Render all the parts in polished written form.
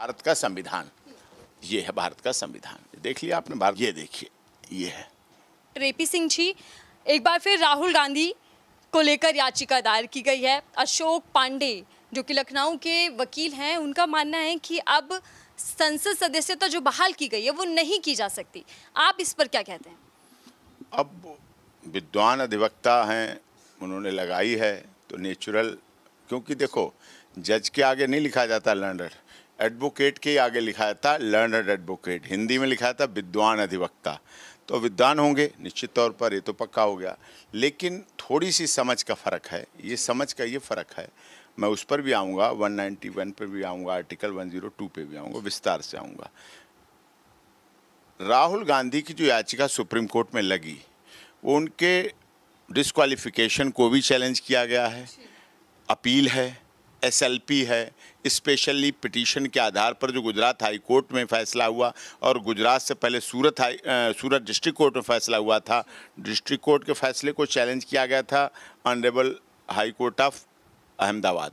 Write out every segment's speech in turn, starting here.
भारत का संविधान, ये है भारत का संविधान। देख लिया आपने भारत, ये देखिए ये है। रेपी सिंह जी, एक बार फिर राहुल गांधी को लेकर याचिका दायर की गई है। अशोक पांडे जो कि लखनऊ के वकील हैं, उनका मानना है कि अब संसद सदस्यता जो बहाल की गई है वो नहीं की जा सकती। आप इस पर क्या कहते हैं? अब विद्वान अधिवक्ता हैं, उन्होंने लगाई है तो नेचुरल, क्योंकि देखो जज के आगे नहीं लिखा जाता लर्नर, एडवोकेट के आगे लिखा जाता लर्नर एडवोकेट, हिंदी में लिखा जाता विद्वान अधिवक्ता। तो विद्वान होंगे निश्चित तौर पर, ये तो पक्का हो गया, लेकिन थोड़ी सी समझ का फ़र्क है, ये समझ का ये फ़र्क है। मैं उस पर भी आऊँगा, 191 पर भी आऊँगा, आर्टिकल 102 पे भी आऊँगा, विस्तार से आऊँगा। राहुल गांधी की जो याचिका सुप्रीम कोर्ट में लगी, वो उनके डिस्क्वालिफिकेशन को भी चैलेंज किया गया है, अपील है, एसएलपी है, स्पेशली पिटीशन के आधार पर जो गुजरात हाई कोर्ट में फैसला हुआ, और गुजरात से पहले सूरत डिस्ट्रिक्ट कोर्ट में फैसला हुआ था। डिस्ट्रिक्ट कोर्ट के फैसले को चैलेंज किया गया था honourable high court of Ahmedabad,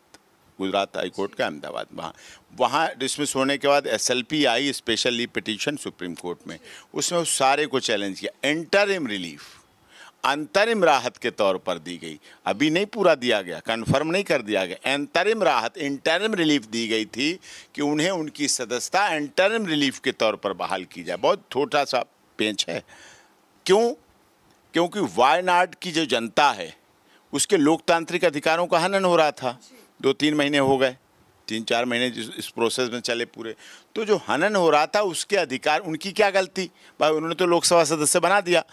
Gujarat high court का अहमदाबाद, वहाँ डिसमिस होने के बाद एसएलपी आई, स्पेशली पिटीशन सुप्रीम कोर्ट में, उसमें उस सारे को चैलेंज किया। इंटरिम रिलीफ, अंतरिम राहत के तौर पर दी गई, अभी नहीं पूरा दिया गया, कंफर्म नहीं कर दिया गया, अंतरिम राहत, इंटरिम रिलीफ दी गई थी कि उन्हें उनकी सदस्यता अंतरिम रिलीफ के तौर पर बहाल की जाए। बहुत छोटा सा पेंच है। क्यों? क्योंकि वायनाड की जो जनता है उसके लोकतांत्रिक अधिकारों का हनन हो रहा था। 2-3 महीने हो गए, 3-4 महीने इस प्रोसेस में चले पूरे, तो जो हनन हो रहा था उसके अधिकार, उनकी क्या गलती भाई, उन्होंने तो लोकसभा सदस्य बना दिया।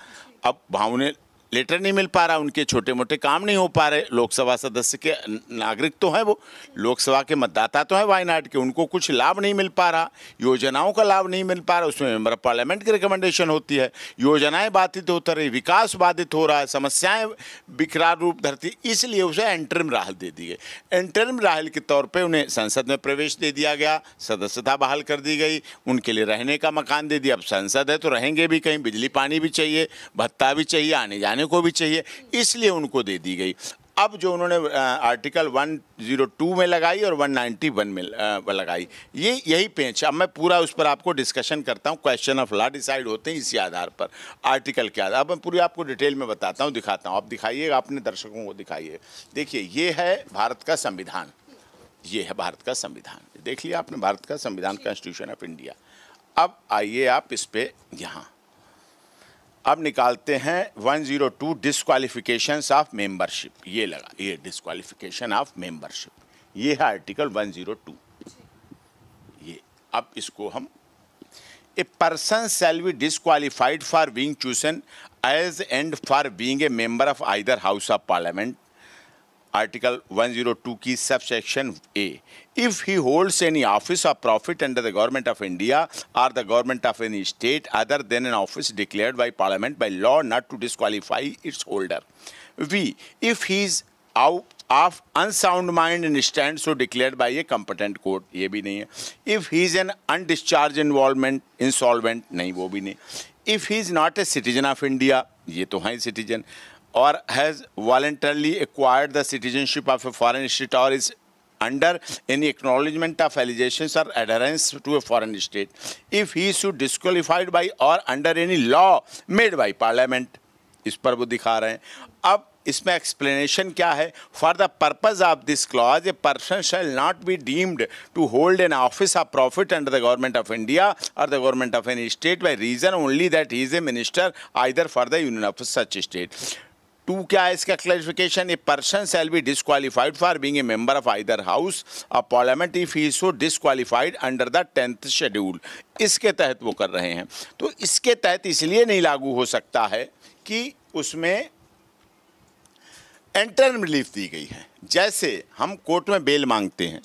अब वहाँ उन्हें लेटर नहीं मिल पा रहा, उनके छोटे मोटे काम नहीं हो पा रहे, लोकसभा सदस्य के नागरिक तो हैं, वो लोकसभा के मतदाता तो हैं वायनाड के, उनको कुछ लाभ नहीं मिल पा रहा, योजनाओं का लाभ नहीं मिल पा रहा, उसमें मेंबर ऑफ पार्लियामेंट की रिकमेंडेशन होती है, योजनाएं बाधित होती रही, विकास बाधित हो रहा है, समस्याएं बिकरार रूप धरती, इसलिए उसे एंटरिम राहत दे दी गई। एंटरिम राहत के तौर पर उन्हें संसद में प्रवेश दे दिया गया, सदस्यता बहाल कर दी गई, उनके लिए रहने का मकान दे दिया। अब संसद है तो रहेंगे भी कहीं, बिजली पानी भी चाहिए, भत्ता भी चाहिए, आने जाने को भी चाहिए, इसलिए उनको दे दी गई। अब जो उन्होंने आर्टिकल 102 में लगाई और 191 में लगाई, ये यही पेंच। अब मैं पूरा उस पर आपको डिस्कशन करता हूँ, क्वेश्चन ऑफ लॉ डिसाइड होते हैं इसी आधार पर, आर्टिकल के आधार। अब मैं पूरी आपको डिटेल में बताता हूँ, दिखाता हूँ, आप दिखाइएगा, अपने दर्शकों को दिखाइए। देखिए ये है भारत का संविधान, ये है भारत का संविधान, देख लिया आपने, भारत का संविधान, कॉन्स्टिट्यूशन ऑफ इंडिया। अब आइए आप इस पे, यहाँ अब निकालते हैं 102 डिस्क्वालिफिकेशंस ऑफ मेंबरशिप, ये लगा, ये डिस्क्वालिफिकेशन ऑफ मेंबरशिप, ये है आर्टिकल 102। ये अब इसको हम, a person shall be disqualified for being chosen as and for being a member of either house of parliament, article 102 की subsection A, if he holds any office or profit under the government of India or the government of any state other than an office declared by parliament by law not to disqualify its holder. V, if he is out of unsound mind and stands so declared by a competent court, ये भी नहीं है। If he is an undischarged involvement, insolvent, नहीं, वो भी नहीं। If he is not a citizen of India, ये तो है citizen, or has voluntarily acquired the citizenship of a foreign state or is under any acknowledgement of allegations or adherence to a foreign state, if he is disqualified by or under any law made by parliament, इस पर वो दिखा रहे हैं। अब इसमें explanation क्या है? For the purpose of this clause a person shall not be deemed to hold an office of profit under the government of India और the government of any state by reason only that he is a minister either for the union of such state. 2 क्या है इसका clarification? A person shall be disqualified for being a member of either house of parliament if he is so disqualified under the 10th schedule. इसके तहत वो कर रहे हैं। तो इसके तहत इसलिए नहीं लागू हो सकता है कि उसमें इंटरिम रिलीफ दी गई है। जैसे हम कोर्ट में बेल मांगते हैं,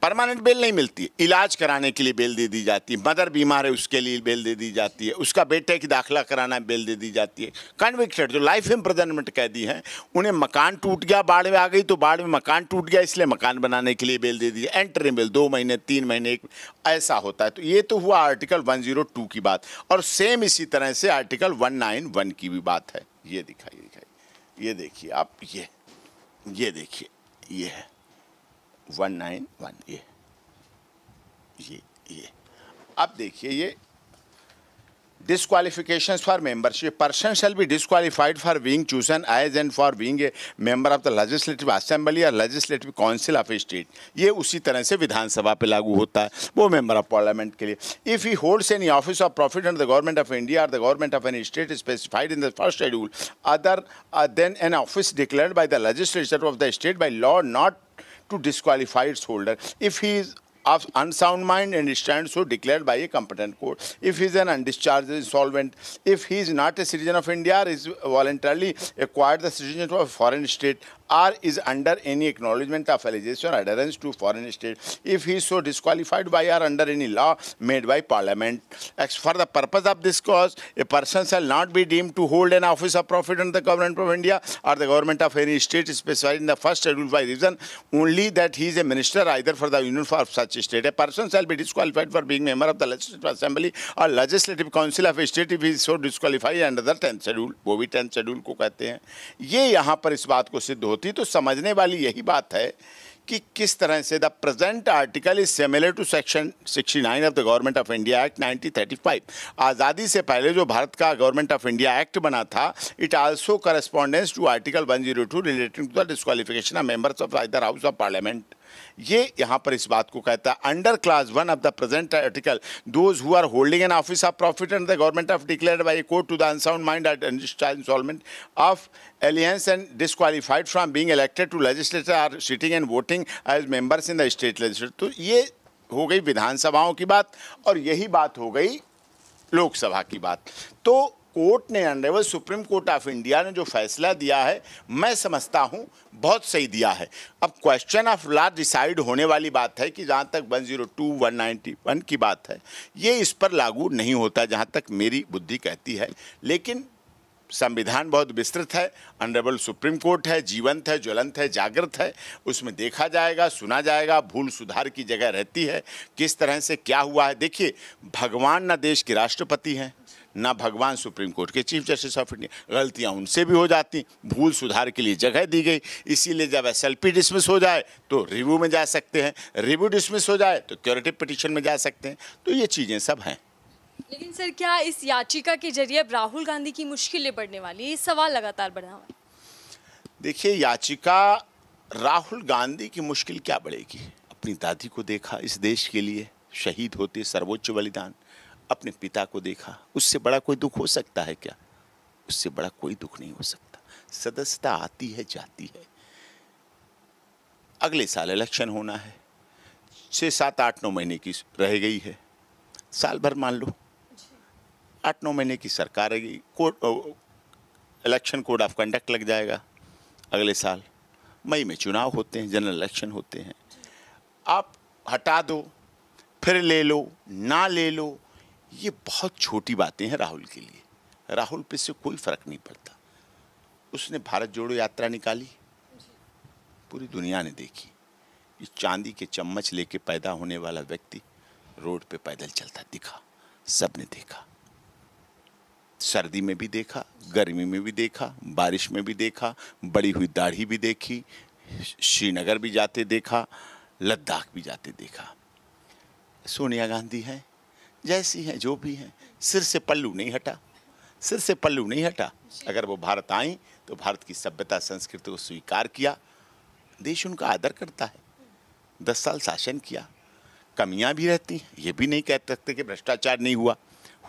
परमानेंट बेल नहीं मिलती है, इलाज कराने के लिए बेल दे दी जाती है, मदर बीमार है उसके लिए बेल दे दी जाती है, उसका बेटे की दाखिला कराना है बेल दे दी जाती है। कन्विक्टेड जो लाइफ इम्प्रिजनमेंट कैदी हैं, उन्हें मकान टूट गया, बाढ़ में आ गई तो बाढ़ में मकान टूट गया, इसलिए मकान बनाने के लिए बेल दे दी, एंटरिम बेल 2 महीने 3 महीने ऐसा होता है। तो ये तो हुआ आर्टिकल 102 की बात, और सेम इसी तरह से आर्टिकल 191 की भी बात है। ये दिखाइए, ये देखिए आप, ये देखिए, ये है 191, ये अब देखिए, ये disqualifications for membership. Person shall be disqualified for being chosen as and for being a member of the legislative assembly or legislative council of a state. ये उसी तरह से विधानसभा पे लागू होता है, वो member of parliament के लिए. If he holds any office of profit under the government of India or the government of any state specified in the first schedule, other than an office declared by the legislature of the state by law, not to disqualify its holder. If he is of unsound mind and stands so declared by a competent court. If he is an undischarged insolvent, if he is not a citizen of India or is voluntarily acquired the citizenship of a foreign state, or is under any acknowledgement of allegation or adherence to foreign state, if he is so disqualified by or under any law made by parliament. For the purpose of this cause, a person shall not be deemed to hold an office of profit under the government of India or the government of any state specified in the first schedule by reason only that he is a minister either for the union or such state. A person shall be disqualified for being member of the legislative assembly or legislative council of a state if he is so disqualified under the 10th schedule. वो भी 10th schedule को कहते हैं. ये यहाँ पर इस बात को सिद्ध होती, तो समझने वाली यही बात है कि किस तरह से the present article is similar to section 69 of the government of India act 1935. आज़ादी से पहले जो भारत का गवर्नमेंट ऑफ इंडिया एक्ट बना था, it also correspondence to article 102 relating to the disqualification of members of either house of parliament. ये यहाँ पर इस बात को कहता है. Under clause 1 of the present article, those who are holding an office of profit and the government of declared by a court to the unsound mind and instalment of alliance and disqualified from being elected to legislature are sitting and voting as members in the state legislature. तो ये हो गई विधानसभाओं की बात, और यही बात हो गई लोकसभा की बात. तो कोर्ट ने, honourable supreme court of India ने जो फैसला दिया है, मैं समझता हूँ बहुत सही दिया है. अब क्वेश्चन ऑफ लॉ डिसाइड होने वाली बात है कि जहाँ तक 102, 191 की बात है, ये इस पर लागू नहीं होता जहाँ तक मेरी बुद्धि कहती है. लेकिन संविधान बहुत विस्तृत है, ऑनरेबल सुप्रीम कोर्ट है, जीवंत है, ज्वलंत है, जागृत है. उसमें देखा जाएगा, सुना जाएगा, भूल सुधार की जगह रहती है, किस तरह से क्या हुआ है. देखिए, भगवान ना देश के राष्ट्रपति हैं, ना भगवान सुप्रीम कोर्ट के चीफ जस्टिस ऑफ इंडिया. गलतियां उनसे भी हो जाती, भूल सुधार के लिए जगह दी गई. इसीलिए जब SLP डिसमिस हो जाए तो रिव्यू में जा सकते हैं, रिव्यू डिसमिस हो जाए तो क्यूरेटिव पिटीशन में जा सकते हैं. तो ये चीज़ें सब हैं. लेकिन सर, क्या इस याचिका के जरिए अब राहुल गांधी की मुश्किलें बढ़ने वाली है? ये सवाल लगातार बढ़ा हुआ है. देखिए, याचिका राहुल गांधी की मुश्किल क्या बढ़ेगी? अपनी दादी को देखा, इस देश के लिए शहीद होते, सर्वोच्च बलिदान. अपने पिता को देखा, उससे बड़ा कोई दुख हो सकता है क्या? उससे बड़ा कोई दुख नहीं हो सकता. सदस्यता आती है, जाती है. अगले साल इलेक्शन होना है, 6, 7, 8, 9 महीने की रह गई है. साल भर मान लो, 8, 9 महीने की सरकार रहेगी. इलेक्शन कोड ऑफ कंडक्ट लग जाएगा. अगले साल मई में चुनाव होते हैं, जनरल इलेक्शन होते हैं. आप हटा दो, फिर ले लो, ना ले लो, ये बहुत छोटी बातें हैं राहुल के लिए. राहुल पे से कोई फर्क नहीं पड़ता. उसने भारत जोड़ो यात्रा निकाली, पूरी दुनिया ने देखी. ये चांदी के चम्मच लेके पैदा होने वाला व्यक्ति रोड पे पैदल चलता दिखा, सबने देखा. सर्दी में भी देखा, गर्मी में भी देखा, बारिश में भी देखा, बड़ी हुई दाढ़ी भी देखी, श्रीनगर भी जाते देखा, लद्दाख भी जाते देखा. सोनिया गांधी हैं, जैसी हैं, जो भी हैं, सिर से पल्लू नहीं हटा, सिर से पल्लू नहीं हटा. अगर वो भारत आई तो भारत की सभ्यता संस्कृति को स्वीकार किया. देश उनका आदर करता है. 10 साल शासन किया. कमियां भी रहती हैं, ये भी नहीं कह सकते कि भ्रष्टाचार नहीं हुआ.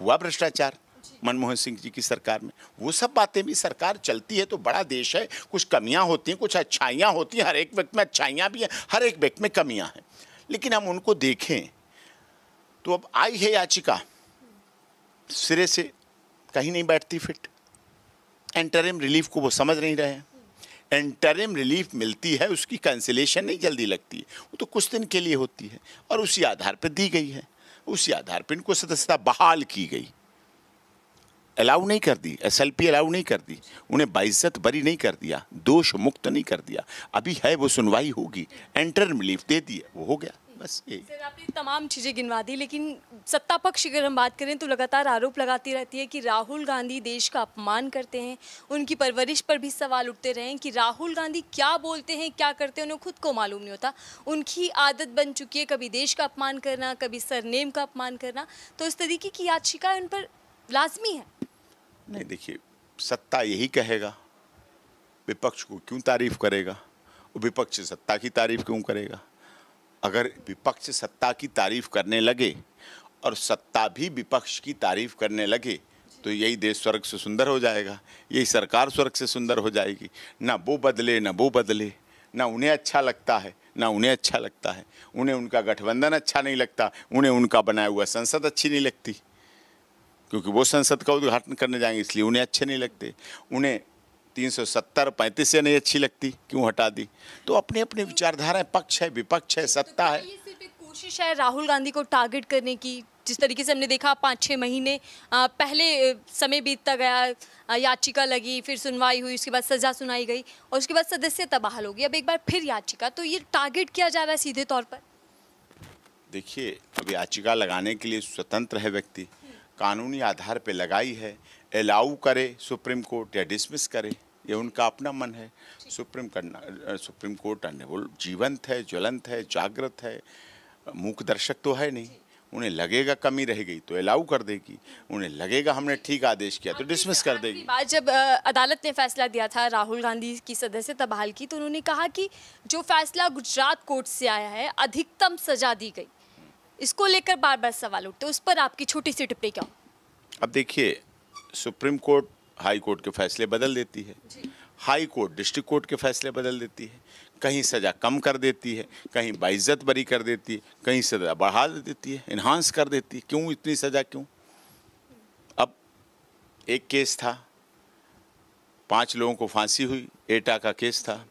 हुआ भ्रष्टाचार मनमोहन सिंह जी की सरकार में. वो सब बातें भी, सरकार चलती है तो बड़ा देश है, कुछ कमियां होती हैं, कुछ अच्छाइयां होती हैं. हर एक व्यक्ति में अच्छाइयां भी हैं, हर एक व्यक्ति में कमियां हैं. लेकिन हम उनको देखें तो अब आई है याचिका, सिरे से कहीं नहीं बैठती फिट. एंटरिम रिलीफ को वो समझ नहीं रहे हैं. एंटरिम रिलीफ मिलती है, उसकी कैंसिलेशन नहीं जल्दी लगती है, वो तो कुछ दिन के लिए होती है, और उसी आधार पर दी गई है. उसी आधार पर इनको सदस्यता बहाल की गई. अलाउ नहीं कर दी, SLP अलाउ नहीं कर दी, उन्हें बाइज्जत बरी नहीं कर दिया, दोष मुक्त नहीं कर दिया. अभी है, वो सुनवाई होगी, एंटरिम रिलीफ दे दिया, वो हो गया. बस यही। सर आपने तमाम चीज़ें गिनवा दी, लेकिन सत्ता पक्ष की अगर हम बात करें तो लगातार आरोप लगाती रहती है कि राहुल गांधी देश का अपमान करते हैं। उनकी परवरिश पर भी सवाल उठते रहे हैं कि राहुल गांधी क्या बोलते हैं, क्या करते हैं, उन्हें खुद को मालूम नहीं होता। उनकी आदत बन चुकी है कभी देश का अपमान करना, कभी सरनेम का अपमान करना। तो इस तरीके की याचिका उन पर लाजमी है। नहीं देखिए, सत्ता यही कहेगा, विपक्ष को क्यों तारीफ करेगा? विपक्ष सत्ता की तारीफ क्यों करेगा? अगर विपक्ष सत्ता की तारीफ करने लगे और सत्ता भी विपक्ष की तारीफ करने लगे तो यही देश स्वर्ग से सुंदर हो जाएगा, यही सरकार स्वर्ग से सुंदर हो जाएगी। ना वो बदले ना वो बदले, ना उन्हें अच्छा लगता है ना उन्हें अच्छा लगता है। उन्हें उनका गठबंधन अच्छा नहीं लगता, उन्हें उनका बनाया हुआ संसद अच्छी नहीं लगती, क्योंकि वो संसद का उद्घाटन करने जाएंगे इसलिए उन्हें अच्छे नहीं लगते। उन्हें 370-35 से नहीं अच्छी लगती, क्यों हटा दी? तो अपने अपने विचारधाराएं, पक्ष है विपक्ष है सत्ता है। ये सिर्फ एक कोशिश है राहुल गांधी को टारगेट करने की। जिस तरीके से हमने देखा 5-6 महीने पहले समय बीतता गया, याचिका लगी, फिर सुनवाई हुई, उसके बाद सजा सुनाई गई और उसके बाद सदस्यता बहाल होगी, अब एक बार फिर याचिका। तो ये टारगेट किया जा रहा है सीधे तौर पर। देखिए, अब याचिका लगाने के लिए स्वतंत्र है व्यक्ति, कानूनी आधार पे लगाई है, अलाउ करे सुप्रीम कोर्ट या डिसमिस करे, ये उनका अपना मन है। सुप्रीम कोर्ट वो जीवंत है, ज्वलंत है, जागृत है, मूक दर्शक तो है नहीं। उन्हें लगेगा कमी रह गई तो अलाउ कर देगी, उन्हें लगेगा हमने ठीक आदेश किया तो डिसमिस कर देगी। बात जब अदालत ने फैसला दिया था राहुल गांधी की सदस्यता बहाल की, तो उन्होंने कहा कि जो फैसला गुजरात कोर्ट से आया है, अधिकतम सजा दी गई, इसको लेकर बार बार सवाल उठते, उस पर आपकी छोटी सी टिप्पणी क्या? अब देखिए, सुप्रीम कोर्ट हाई कोर्ट के फैसले बदल देती है, हाई कोर्ट डिस्ट्रिक्ट कोर्ट के फैसले बदल देती है, कहीं सज़ा कम कर देती है, कहीं बाइज्जत बरी कर देती है, कहीं सज़ा बढ़ा देती है, इन्हांस कर देती है। क्यों इतनी सज़ा क्यों? अब एक केस था, 5 लोगों को फांसी हुई, एटा का केस था,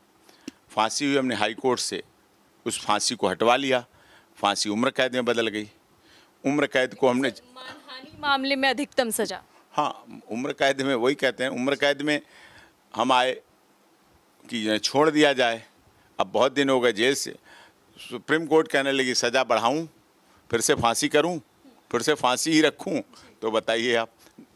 फांसी हुई, हमने हाई कोर्ट से उस फांसी को हटवा लिया, फांसी उम्र कैद में बदल गई। उम्र कैद को हमने मानहानि मामले में अधिकतम सजा, हाँ, उम्र कैद में वही कहते हैं, उम्र कैद में हम आए कि छोड़ दिया जाए। अब बहुत दिन हो गए जेल से, सुप्रीम कोर्ट कहने लगी सज़ा बढ़ाऊं, फिर से फांसी करूं, फिर से फांसी ही रखूं। तो बताइए आप,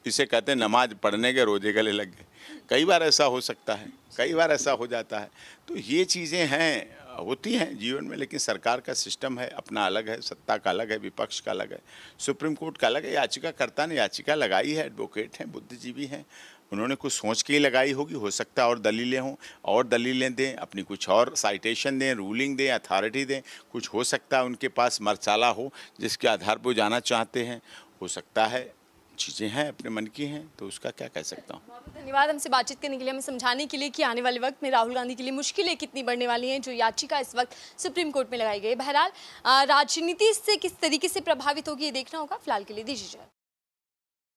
इसे कहते हैं नमाज पढ़ने के रोजे गले लग गए। कई बार ऐसा हो सकता है, कई बार ऐसा हो जाता है। तो ये चीज़ें हैं, होती हैं जीवन में, लेकिन सरकार का सिस्टम है अपना अलग है, सत्ता का अलग है, विपक्ष का अलग है, सुप्रीम कोर्ट का अलग है। याचिकाकर्ता ने याचिका लगाई है, एडवोकेट हैं, बुद्धिजीवी हैं, उन्होंने कुछ सोच के ही लगाई होगी, हो सकता है और दलीलें हों, और दलीलें दें, अपनी कुछ और साइटेशन दें, रूलिंग दें, अथॉरिटी दें, कुछ हो सकता है उनके पास मरचाला हो जिसके आधार पर जाना चाहते हैं, हो सकता है चीज़ें हैं अपने मन की हैं, तो उसका क्या कह सकता हूँ। बहुत धन्यवाद हमसे बातचीत करने के लिए, हमें समझाने के लिए कि आने वाले वक्त में राहुल गांधी के लिए मुश्किलें कितनी बढ़ने वाली हैं, जो याचिका इस वक्त सुप्रीम कोर्ट में लगाई गई। बहरहाल राजनीति से किस तरीके से प्रभावित होगी ये देखना होगा। फिलहाल के लिए दीजिए।